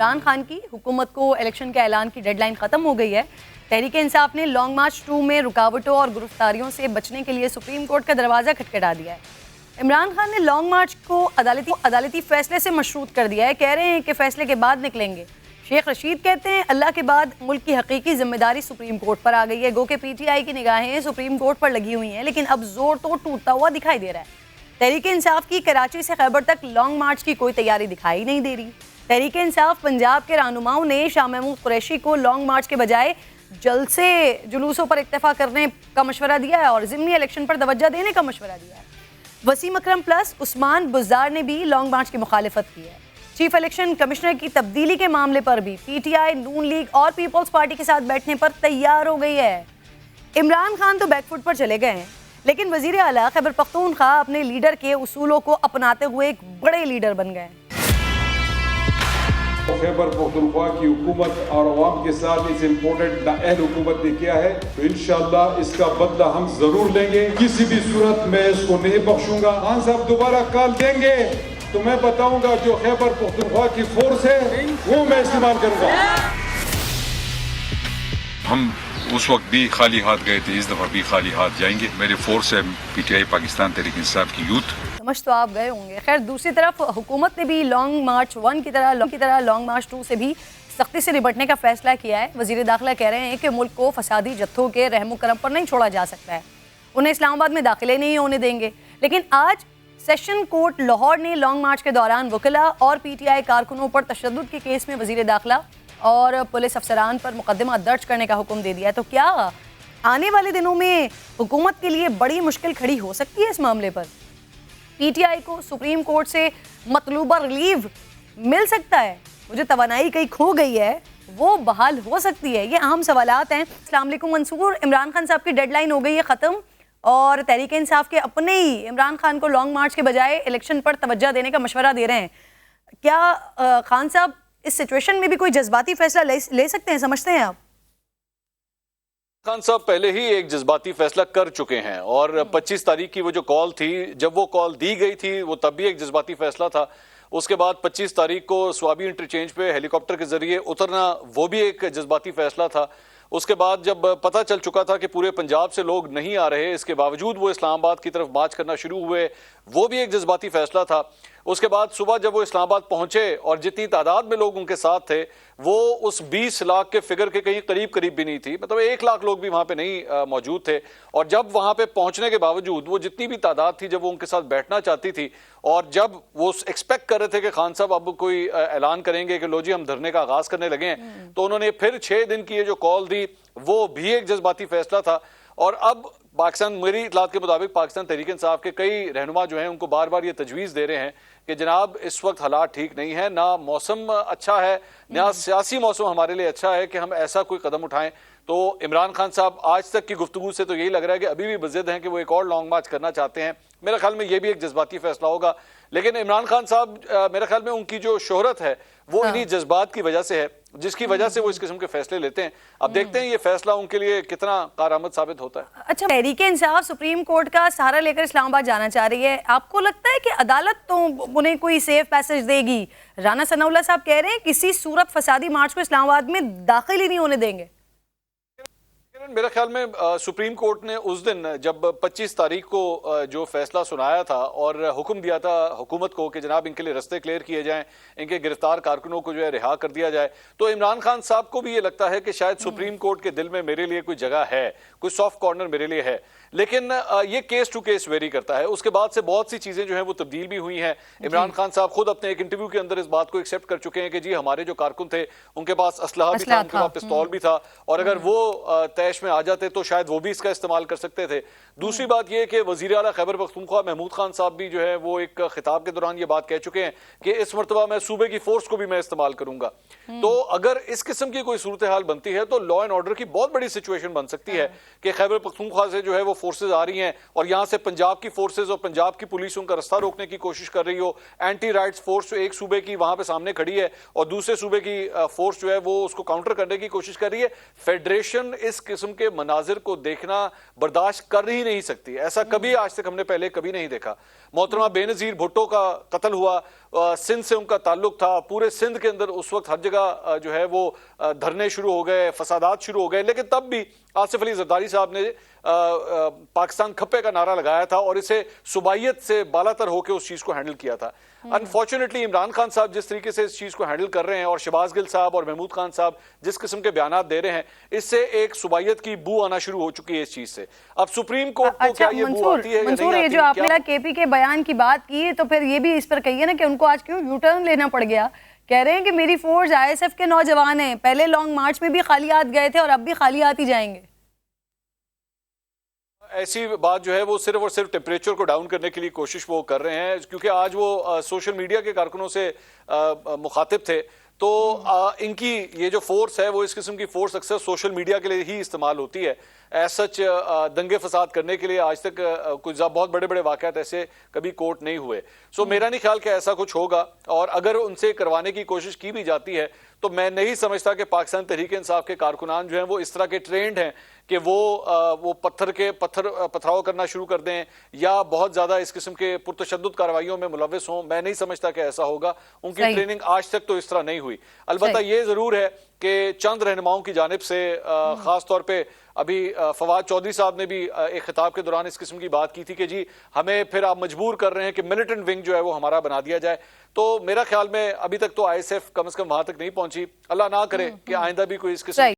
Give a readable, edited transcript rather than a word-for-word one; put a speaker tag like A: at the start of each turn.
A: इमरान खान की हुकूमत को इलेक्शन के ऐलान की डेडलाइन ख़त्म हो गई है। तहरीक इंसाफ ने लॉन्ग मार्च 2 में रुकावटों और गिरफ्तारियों से बचने के लिए सुप्रीम कोर्ट का दरवाज़ा खटखटा दिया है। इमरान खान ने लॉन्ग मार्च को अदालती फैसले से मशरूत कर दिया है। कह रहे हैं कि फैसले के बाद निकलेंगे। शेख रशीद कहते हैं अल्लाह के बाद मुल्क की हकीकी जिम्मेदारी सुप्रीम कोर्ट पर आ गई है। गो के पीटीआई की निगाहें सुप्रीम कोर्ट पर लगी हुई हैं, लेकिन अब जोर तो टूटता हुआ दिखाई दे रहा है। तहरीक इंसाफ की कराची से खैबर तक लॉन्ग मार्च की कोई तैयारी दिखाई नहीं दे रही। तहरीक इंसाफ पंजाब के रहनुमाओं ने शाह महमूद कुरैशी को लॉन्ग मार्च के बजाय जलसे जुलूसों पर इत्तेफाक करने का मशवरा दिया है और ज़िमनी इलेक्शन पर तवज्जो देने का मशवरा दिया है। वसीम अकरम प्लस उस्मान बुज़दार ने भी लॉन्ग मार्च की मुखालिफत की है। चीफ इलेक्शन कमिश्नर की तब्दीली के मामले पर भी पीटीआई, नून लीग और पीपल्स पार्टी के साथ बैठने पर तैयार हो गई है। इमरान खान तो बैकफुट पर चले गए हैं, लेकिन वजीर आला खैबर पख्तूनख्वा अपने लीडर के उसूलों को अपनाते हुए एक बड़े लीडर बन गए।
B: खैबर पख्तूनख्वा की हुकूमत और अवाम के साथ इस इम्पोर्टेंट नाअहल हुकूमत ने किया है, तो इंशाअल्लाह इसका बदला हम जरूर लेंगे। किसी भी सूरत में इसको नहीं बख्शूंगा। खान साहब दोबारा कॉल देंगे तो मैं बताऊंगा जो खैबर पख्तूनख्वा की फोर्स है वो मैं इस्तेमाल करूंगा।
C: हम उस वक्त भी खाली हाथ गए थे, इस दफा भी खाली हाथ जाएंगे। मेरी फोर्स है पीटीआई पाकिस्तान तहरीक इंसाफ की यूथ।
A: समझ तो आप गए होंगे। खैर, दूसरी तरफ हुकूमत ने भी लॉन्ग मार्च 1 की तरह लॉन्ग मार्च 2 से भी सख्ती से निपटने का फैसला किया है। वजीर दाखिला कह रहे हैं कि मुल्क को फसादी जत्थों के रहमो करम पर नहीं छोड़ा जा सकता है, उन्हें इस्लामाबाद में दाखिले नहीं होने देंगे। लेकिन आज सेशन कोर्ट लाहौर ने लॉन्ग मार्च के दौरान वकीला और पीटीआई कारकुनों पर तशद्दुद के केस में वजीर दाखिला और पुलिस अफसरान पर मुकदमा दर्ज करने का हुक्म दे दिया है। तो क्या आने वाले दिनों में हुकूमत के लिए बड़ी मुश्किल खड़ी हो सकती है इस मामले पर? पीटीआई को सुप्रीम कोर्ट से मतलूबा रिलीव मिल सकता है? मुझे तवानाई कहीं खो गई है, वो बहाल हो सकती है? ये अहम सवालात हैं। अस्सलाम वालेकुम मंसूर, इमरान खान साहब की डेडलाइन हो गई है ख़त्म और तहरीक इंसाफ के अपने ही इमरान खान को लॉन्ग मार्च के बजाय इलेक्शन पर तवज्जो देने का मशवरा दे रहे हैं। क्या खान साहब इस सिचुएशन में भी कोई जज्बाती फैसला ले सकते हैं, समझते हैं आप?
D: खान साहब पहले ही एक जज्बाती फैसला कर चुके हैं और 25 तारीख की वो जो कॉल थी, जब वो कॉल दी गई थी वो तब भी एक जज्बाती फैसला था। उसके बाद 25 तारीख को स्वाबी इंटरचेंज पे हेलीकॉप्टर के जरिए उतरना, वो भी एक जज्बाती फैसला था। उसके बाद जब पता चल चुका था कि पूरे पंजाब से लोग नहीं आ रहे, इसके बावजूद वो इस्लामाबाद की तरफ मार्च करना शुरू हुए, वो भी एक जज्बाती फैसला था। उसके बाद सुबह जब वो इस्लामाबाद पहुंचे और जितनी तादाद में लोग उनके साथ थे वो उस 20 लाख के फिगर के कहीं करीब भी नहीं थी, मतलब 1 लाख लोग भी वहां पे नहीं मौजूद थे। और जब वहां पे पहुंचने के बावजूद वो जितनी भी तादाद थी, जब वो उनके साथ बैठना चाहती थी और जब वो एक्सपेक्ट कर रहे थे कि खान साहब अब कोई ऐलान करेंगे कि लो जी हम धरने का आगाज करने लगे हैं, तो उन्होंने फिर 6 दिन की ये जो कॉल दी वो भी एक जज्बाती फैसला था। और अब पाकिस्तान, मेरी इतलात के मुताबिक पाकिस्तान तहरीक इंसाफ के कई रहनुमा जो हैं उनको बार बार ये तजवीज़ दे रहे हैं कि जनाब इस वक्त हालात ठीक नहीं है, ना मौसम अच्छा है, ना सियासी मौसम हमारे लिए अच्छा है कि हम ऐसा कोई कदम उठाएं। तो इमरान खान साहब आज तक की गुफ्तगू से तो यही लग रहा है कि अभी भी बज़िद हैं कि वो एक और लॉन्ग मार्च करना चाहते हैं। मेरे ख्याल में ये भी एक जज्बाती फैसला होगा। लेकिन इमरान खान साहब, मेरे ख्याल में उनकी जो शोहरत है वो इन्हीं जज्बात की वजह से है, जिसकी वजह से वो इस किस्म के फैसले लेते हैं। अब देखते हैं ये फैसला उनके लिए कितना कारआमद साबित होता है।
A: अच्छा, तहरीक इंसाफ सुप्रीम कोर्ट का सहारा लेकर इस्लामाबाद जाना चाह रही है। आपको लगता है कि अदालत तो उन्हें कोई सेफ पैसेज देगी? राना सनाउल्लाह साहब कह रहे हैं किसी सूरत फसादी मार्च को इस्लामाबाद में दाखिल ही नहीं होने देंगे।
D: मेरे ख्याल में सुप्रीम कोर्ट ने उस दिन जब 25 तारीख को जो फैसला सुनाया था और हुक्म दिया था हुकूमत को कि जनाब इनके लिए रास्ते क्लियर किए जाएं, इनके गिरफ्तार कारकुनों को जो है रिहा कर दिया जाए, तो इमरान खान साहब को भी ये लगता है कि शायद सुप्रीम कोर्ट के दिल में मेरे लिए कोई जगह है, कोई सॉफ्ट कॉर्नर मेरे लिए है। लेकिन ये केस टू केस वेरी करता है। उसके बाद से बहुत सी चीजें जो है वो तब्दील भी हुई हैं। इमरान खान साहब खुद अपने एक इंटरव्यू के अंदर इस बात को एक्सेप्ट कर चुके हैं कि जी हमारे जो कारकुन थे उनके पास असलहा भी था, उनके पास पिस्तौल भी था और अगर वो तैश में आ जाते तो शायद वो भी इसका इस्तेमाल कर सकते थे। दूसरी बात यह कि वजीर आला खैबर पख्तूनख्वा महमूद खान साहब भी जो है वो एक खिताब के दौरान ये बात कह चुके हैं कि इस मरतबा मैं सूबे की फोर्स को भी मैं इस्तेमाल करूंगा। तो अगर इस किस्म की कोई सूरत हाल बनती है तो लॉ एंड ऑर्डर की बहुत बड़ी सिचुएशन बन सकती है कि खैबर पख्तूनख्वा से जो है वो फोर्सेज आ रही हैं और यहां से पंजाब की फोर्सेज और पंजाब की पुलिस उनका रास्ता रोकने की कोशिश कर रही हो। एंटी राइट्स फोर्स जो एक सूबे की वहां पे सामने खड़ी है और दूसरे सूबे की फोर्स जो है वो उसको काउंटर करने की कोशिश कर रही है। फेडरेशन इस किस्म के मनाजिर को देखना बर्दाश्त कर ही नहीं सकती। ऐसा कभी आज तक हमने पहले कभी नहीं देखा। मोहतरमा बेनजीर भुट्टो का कत्ल हुआ, सिंध से उनका ताल्लुक था, पूरे सिंध के अंदर उस वक्त हर जगह जो है वो धरने शुरू हो गए, फसादात शुरू हो गए, लेकिन तब भी आसिफ अली जरदारी साहब ने पाकिस्तान खप्पे का नारा लगाया था और इसे सुबाइयत से बालातर होकर उस चीज को हैंडल किया था। अनफॉर्चुनेटली इमरान खान साहब जिस तरीके से इस चीज को हैंडल कर रहे हैं और शहबाज गिल साहब और महमूद खान साहब जिस किस्म के बयानात दे रहे हैं, इससे एक सुबाइयत की बू आना शुरू हो चुकी है इस चीज से। अब सुप्रीम कोर्ट को क्या ये बू आती है या नहीं
A: ये
D: आती?
A: जो आपने केपी के बयान की बात की, तो फिर ये भी इस पर कहिए ना कि उनको आज क्यों यू टर्न लेना पड़ गया। कह रहे हैं कि मेरी फोर्स आईएसएफ के नौजवान हैं, पहले लॉन्ग मार्च में भी खाली हाथ गए थे और अब भी खाली हाथ ही जाएंगे।
D: ऐसी बात जो है वो सिर्फ और सिर्फ टेम्परेचर को डाउन करने के लिए कोशिश वो कर रहे हैं, क्योंकि आज वो सोशल मीडिया के कारकुनों से मुखातिब थे। तो इनकी ये जो फोर्स है वो इस किस्म की फोर्स अक्सर सोशल मीडिया के लिए ही इस्तेमाल होती है। एज सच दंगे फसाद करने के लिए आज तक कुछ बहुत बड़े बड़े वाकयात ऐसे कभी कोर्ट नहीं हुए। सो मेरा नहीं ख्याल कि ऐसा कुछ होगा, और अगर उनसे करवाने की कोशिश की भी जाती है तो मैं नहीं समझता कि पाकिस्तान तहरीक इंसाफ के कारकुनान जो हैं वो इस तरह के ट्रेंड हैं कि वो पथराव करना शुरू कर दें या बहुत ज्यादा इस किस्म के पुरतशद्दुद कार्रवाइयों में मुलव्वस हों। मैं नहीं समझता कि ऐसा होगा, उनकी ट्रेनिंग आज तक तो इस तरह नहीं हुई। अलबत्ता ये जरूर है कि चंद रहनुमाओं की जानिब से खास तौर पे अभी फवाद चौधरी साहब ने भी एक खिताब के दौरान इस किस्म की बात की थी कि जी हमें फिर आप मजबूर कर रहे हैं कि मिलिटेंट विंग जो है वो हमारा बना दिया जाए। तो मेरा ख्याल में अभी तक तो आईएसएफ कम से कम वहां तक नहीं पहुंची। अल्लाह ना करे कि आइंदा भी कोई इस किस्म